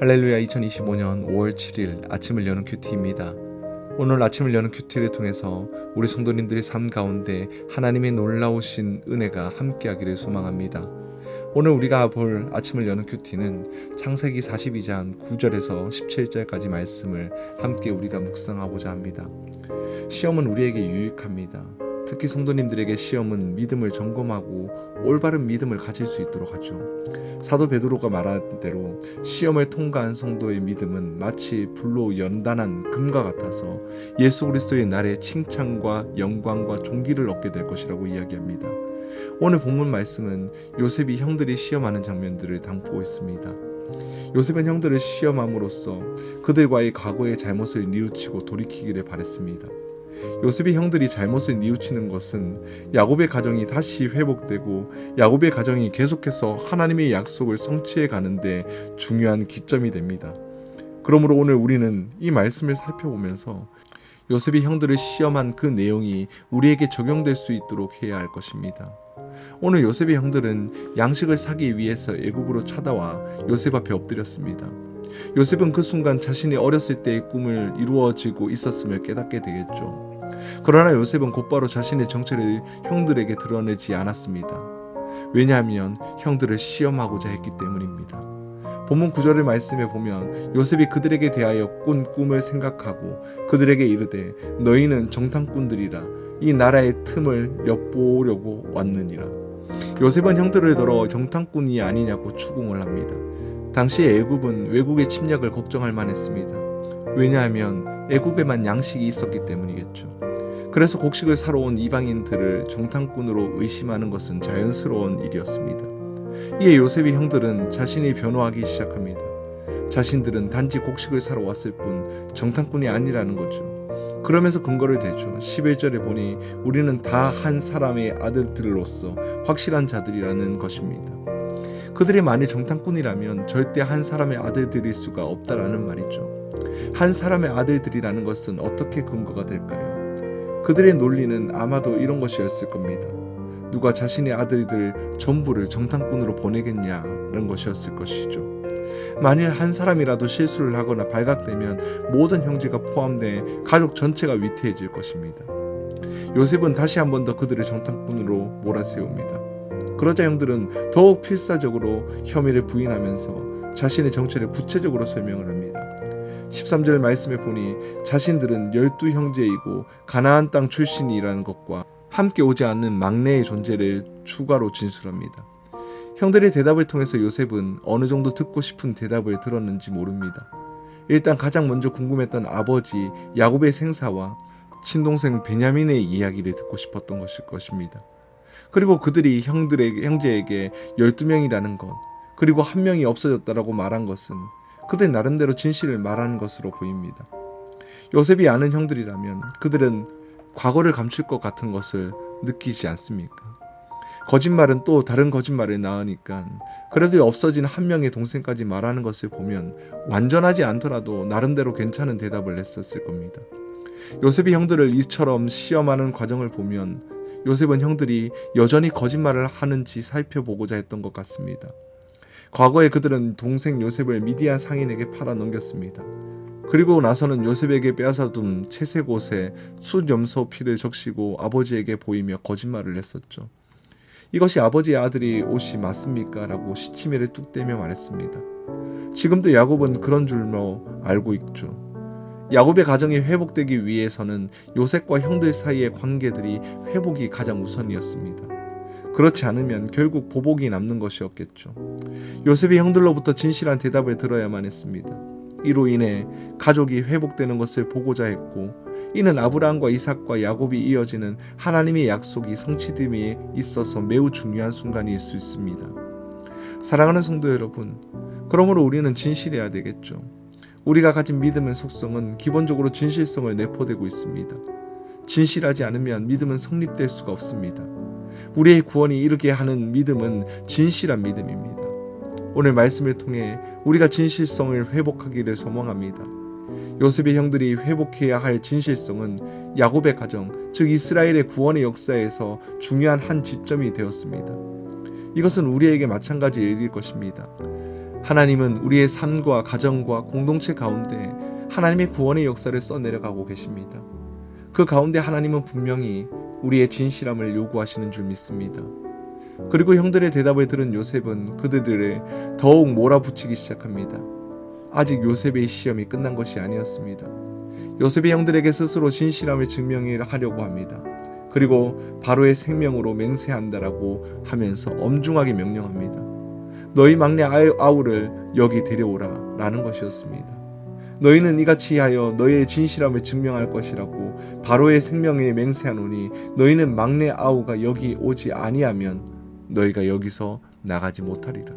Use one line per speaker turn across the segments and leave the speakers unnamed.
할렐루야. 2025년 5월 7일 아침을 여는 큐티입니다. 오늘 아침을 여는 큐티를 통해서 우리 성도님들의 삶 가운데 하나님의 놀라우신 은혜가 함께하기를 소망합니다. 오늘 우리가 볼 아침을 여는 큐티는 창세기 42장 9절에서 17절까지 말씀을 함께 우리가 묵상하고자 합니다. 시험은 우리에게 유익합니다. 특히 성도님들에게 시험은 믿음을 점검하고 올바른 믿음을 가질 수 있도록 하죠. 사도 베드로가 말한 대로 시험을 통과한 성도의 믿음은 마치 불로 연단한 금과 같아서 예수 그리스도의 날에 칭찬과 영광과 존귀를 얻게 될 것이라고 이야기합니다. 오늘 본문 말씀은 요셉이 형들이 시험하는 장면들을 담고 있습니다. 요셉은 형들을 시험함으로써 그들과의 과거의 잘못을 뉘우치고 돌이키기를 바랬습니다. 요셉의 형들이 잘못을 뉘우치는 것은 야곱의 가정이 다시 회복되고 야곱의 가정이 계속해서 하나님의 약속을 성취해 가는데 중요한 기점이 됩니다. 그러므로 오늘 우리는 이 말씀을 살펴보면서 요셉이 형들을 시험한 그 내용이 우리에게 적용될 수 있도록 해야 할 것입니다. 오늘 요셉의 형들은 양식을 사기 위해서 애굽으로 찾아와 요셉 앞에 엎드렸습니다. 요셉은 그 순간 자신이 어렸을 때의 꿈을 이루어지고 있었음을 깨닫게 되겠죠. 그러나 요셉은 곧바로 자신의 정체를 형들에게 드러내지 않았습니다. 왜냐하면 형들을 시험하고자 했기 때문입니다. 본문 9절의 말씀에 보면 요셉이 그들에게 대하여 꾼 꿈을 생각하고 그들에게 이르되 너희는 정탐꾼들이라 이 나라의 틈을 엿보려고 왔느니라. 요셉은 형들을 들어 정탐꾼이 아니냐고 추궁을 합니다. 당시 애굽은 외국의 침략을 걱정할 만했습니다. 왜냐하면 애굽에만 양식이 있었기 때문이겠죠. 그래서 곡식을 사러 온 이방인들을 정탐꾼으로 의심하는 것은 자연스러운 일이었습니다. 이에 요셉의 형들은 자신이 변호하기 시작합니다. 자신들은 단지 곡식을 사러 왔을 뿐 정탐꾼이 아니라는 거죠. 그러면서 근거를 대죠. 11절에 보니 우리는 다 한 사람의 아들들로서 확실한 자들이라는 것입니다. 그들이 만일 정탐꾼이라면 절대 한 사람의 아들들일 수가 없다라는 말이죠. 한 사람의 아들들이라는 것은 어떻게 근거가 될까요? 그들의 논리는 아마도 이런 것이었을 겁니다. 누가 자신의 아들들 전부를 정탐꾼으로 보내겠냐는 것이었을 것이죠. 만일 한 사람이라도 실수를 하거나 발각되면 모든 형제가 포함돼 가족 전체가 위태해질 것입니다. 요셉은 다시 한 번 더 그들을 정탐꾼으로 몰아세웁니다. 그러자 형들은 더욱 필사적으로 혐의를 부인하면서 자신의 정체를 구체적으로 설명을 합니다. 13절 말씀에 보니 자신들은 12형제이고 가나안 땅 출신이라는 것과 함께 오지 않는 막내의 존재를 추가로 진술합니다. 형들의 대답을 통해서 요셉은 어느 정도 듣고 싶은 대답을 들었는지 모릅니다. 일단 가장 먼저 궁금했던 아버지 야곱의 생사와 친동생 베냐민의 이야기를 듣고 싶었던 것일 것입니다. 그리고 그들이 형제에게 12명이라는 것, 그리고 한 명이 없어졌다라고 말한 것은 그들 나름대로 진실을 말하는 것으로 보입니다. 요셉이 아는 형들이라면 그들은 과거를 감출 것 같은 것을 느끼지 않습니까? 거짓말은 또 다른 거짓말을 낳으니까 그래도 없어진 한 명의 동생까지 말하는 것을 보면 완전하지 않더라도 나름대로 괜찮은 대답을 냈었을 겁니다. 요셉이 형들을 이처럼 시험하는 과정을 보면 요셉은 형들이 여전히 거짓말을 하는지 살펴보고자 했던 것 같습니다. 과거에 그들은 동생 요셉을 미디안 상인에게 팔아 넘겼습니다. 그리고 나서는 요셉에게 빼앗아둔 채색 옷에 숫염소 피를 적시고 아버지에게 보이며 거짓말을 했었죠. 이것이 아버지의 아들이 옷이 맞습니까? 라고 시치미를 뚝 떼며 말했습니다. 지금도 야곱은 그런 줄로 알고 있죠. 야곱의 가정이 회복되기 위해서는 요셉과 형들 사이의 관계들이 회복이 가장 우선이었습니다. 그렇지 않으면 결국 보복이 남는 것이었겠죠. 요셉이 형들로부터 진실한 대답을 들어야만 했습니다. 이로 인해 가족이 회복되는 것을 보고자 했고 이는 아브라함과 이삭과 야곱이 이어지는 하나님의 약속이 성취됨에 있어서 매우 중요한 순간일 수 있습니다. 사랑하는 성도 여러분, 그러므로 우리는 진실해야 되겠죠. 우리가 가진 믿음의 속성은 기본적으로 진실성을 내포되고 있습니다. 진실하지 않으면 믿음은 성립될 수가 없습니다. 우리의 구원이 이르게 하는 믿음은 진실한 믿음입니다. 오늘 말씀을 통해 우리가 진실성을 회복하기를 소망합니다. 요셉의 형들이 회복해야 할 진실성은 야곱의 가정, 즉 이스라엘의 구원의 역사에서 중요한 한 지점이 되었습니다. 이것은 우리에게 마찬가지 일일 것입니다. 하나님은 우리의 삶과 가정과 공동체 가운데 하나님의 구원의 역사를 써내려가고 계십니다. 그 가운데 하나님은 분명히 우리의 진실함을 요구하시는 줄 믿습니다. 그리고 형들의 대답을 들은 요셉은 그들을 더욱 몰아붙이기 시작합니다. 아직 요셉의 시험이 끝난 것이 아니었습니다. 요셉의 형들에게 스스로 진실함을 증명하려고 합니다. 그리고 바로의 생명으로 맹세한다라고 하면서 엄중하게 명령합니다. 너희 막내 아우를 여기 데려오라 라는 것이었습니다. 너희는 이같이 하여 너희의 진실함을 증명할 것이라고 바로의 생명에 맹세하노니 너희는 막내 아우가 여기 오지 아니하면 너희가 여기서 나가지 못하리라.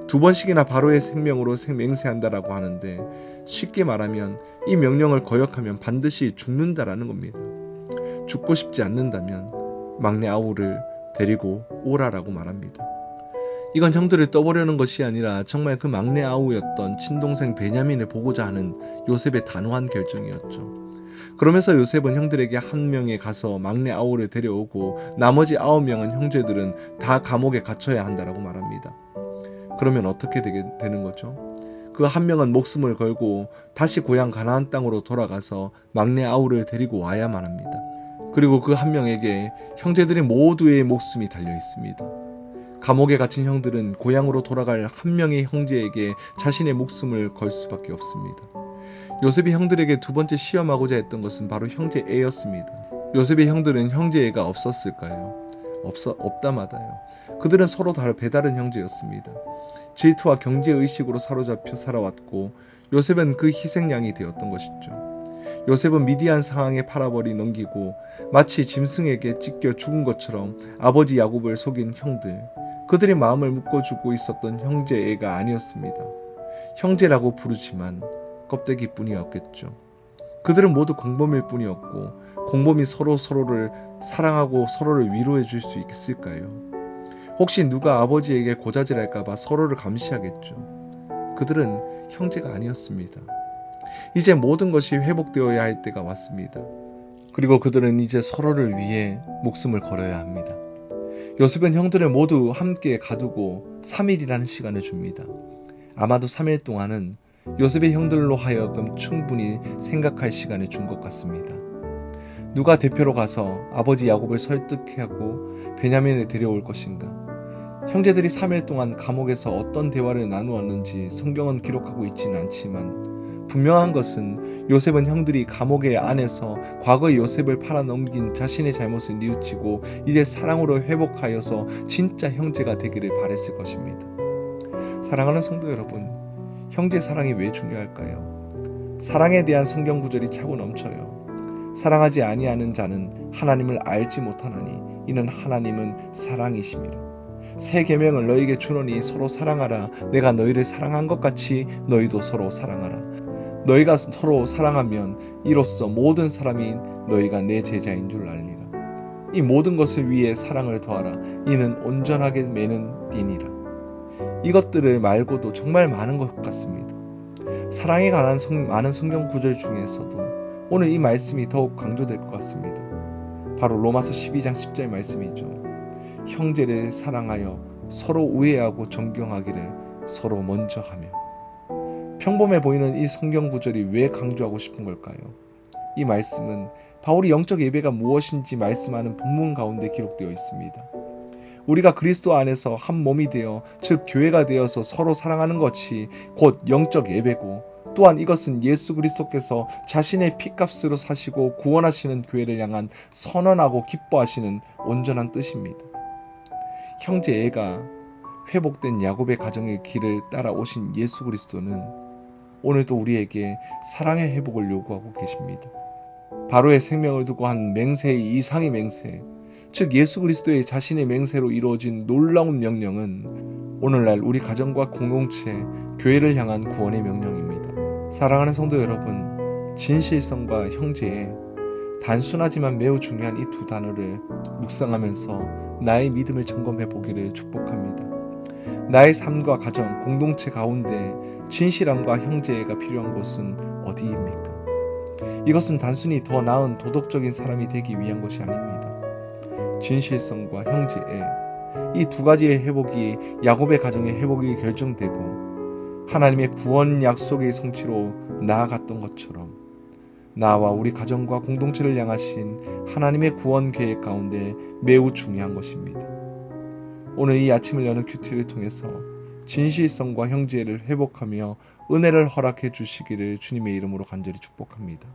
2번씩이나 바로의 생명으로 맹세한다라고 하는데 쉽게 말하면 이 명령을 거역하면 반드시 죽는다라는 겁니다. 죽고 싶지 않는다면 막내 아우를 데리고 오라라고 말합니다. 이건 형들을 떠보려는 것이 아니라 정말 그 막내 아우였던 친동생 베냐민을 보고자 하는 요셉의 단호한 결정이었죠. 그러면서 요셉은 형들에게 한 명에 가서 막내 아우를 데려오고 나머지 9명은 형제들은 다 감옥에 갇혀야 한다라고 말합니다. 그러면 어떻게 되는 거죠? 그 한 명은 목숨을 걸고 다시 고향 가나안 땅으로 돌아가서 막내 아우를 데리고 와야만 합니다. 그리고 그 한 명에게 형제들의 모두의 목숨이 달려 있습니다. 감옥에 갇힌 형들은 고향으로 돌아갈 한 명의 형제에게 자신의 목숨을 걸 수밖에 없습니다. 요셉이 형들에게 2번째 시험하고자 했던 것은 바로 형제애였습니다. 요셉의 형들은 형제애가 없었을까요? 없다마다요. 그들은 서로 배다른 형제였습니다. 질투와 경제의식으로 사로잡혀 살아왔고 요셉은 그 희생양이 되었던 것이죠. 요셉은 미디안 상황에 팔아버리 넘기고 마치 짐승에게 찢겨 죽은 것처럼 아버지 야곱을 속인 형들, 그들의 마음을 묶어주고 있었던 형제애가 아니었습니다. 형제라고 부르지만 껍데기뿐이었겠죠. 그들은 모두 공범일 뿐이었고 공범이 서로를 사랑하고 서로를 위로해 줄 수 있을까요? 혹시 누가 아버지에게 고자질할까봐 서로를 감시하겠죠. 그들은 형제가 아니었습니다. 이제 모든 것이 회복되어야 할 때가 왔습니다. 그리고 그들은 이제 서로를 위해 목숨을 걸어야 합니다. 요셉은 형들을 모두 함께 가두고 3일이라는 시간을 줍니다. 아마도 3일 동안은 요셉의 형들로 하여금 충분히 생각할 시간을 준 것 같습니다. 누가 대표로 가서 아버지 야곱을 설득하고 베냐민을 데려올 것인가? 형제들이 3일 동안 감옥에서 어떤 대화를 나누었는지 성경은 기록하고 있지는 않지만 분명한 것은 요셉은 형들이 감옥의 안에서 과거의 요셉을 팔아넘긴 자신의 잘못을 뉘우치고 이제 사랑으로 회복하여서 진짜 형제가 되기를 바랬을 것입니다. 사랑하는 성도 여러분, 형제 사랑이 왜 중요할까요? 사랑에 대한 성경 구절이 차고 넘쳐요. 사랑하지 아니하는 자는 하나님을 알지 못하나니 이는 하나님은 사랑이심이라. 새 계명을 너희에게 주노니 서로 사랑하라. 내가 너희를 사랑한 것 같이 너희도 서로 사랑하라. 너희가 서로 사랑하면 이로써 모든 사람이 너희가 내 제자인 줄 알리라. 이 모든 것을 위해 사랑을 더하라. 이는 온전하게 매는 띠니라. 이것들을 말고도 정말 많은 것 같습니다. 사랑에 관한 많은 성경 구절 중에서도 오늘 이 말씀이 더욱 강조될 것 같습니다. 바로 로마서 12장 10절 말씀이죠. 형제를 사랑하여 서로 우애하고 존경하기를 서로 먼저 하며. 평범해 보이는 이 성경 구절이 왜 강조하고 싶은 걸까요? 이 말씀은 바울이 영적 예배가 무엇인지 말씀하는 본문 가운데 기록되어 있습니다. 우리가 그리스도 안에서 한 몸이 되어 즉 교회가 되어서 서로 사랑하는 것이 곧 영적 예배고 또한 이것은 예수 그리스도께서 자신의 피값으로 사시고 구원하시는 교회를 향한 선언하고 기뻐하시는 온전한 뜻입니다. 형제애가 회복된 야곱의 가정의 길을 따라오신 예수 그리스도는 오늘도 우리에게 사랑의 회복을 요구하고 계십니다. 바로의 생명을 두고 한 맹세의 이상의 맹세, 즉 예수 그리스도의 자신의 맹세로 이루어진 놀라운 명령은 오늘날 우리 가정과 공동체, 교회를 향한 구원의 명령입니다. 사랑하는 성도 여러분, 진실성과 형제애, 단순하지만 매우 중요한 이 두 단어를 묵상하면서 나의 믿음을 점검해 보기를 축복합니다. 나의 삶과 가정, 공동체 가운데 진실함과 형제애가 필요한 곳은 어디입니까? 이것은 단순히 더 나은 도덕적인 사람이 되기 위한 것이 아닙니다. 진실성과 형제애, 이 두 가지의 회복이 야곱의 가정의 회복이 결정되고 하나님의 구원 약속의 성취로 나아갔던 것처럼 나와 우리 가정과 공동체를 향하신 하나님의 구원 계획 가운데 매우 중요한 것입니다. 오늘 이 아침을 여는 큐티를 통해서 진실성과 형제를 회복하며 은혜를 허락해 주시기를 주님의 이름으로 간절히 축복합니다.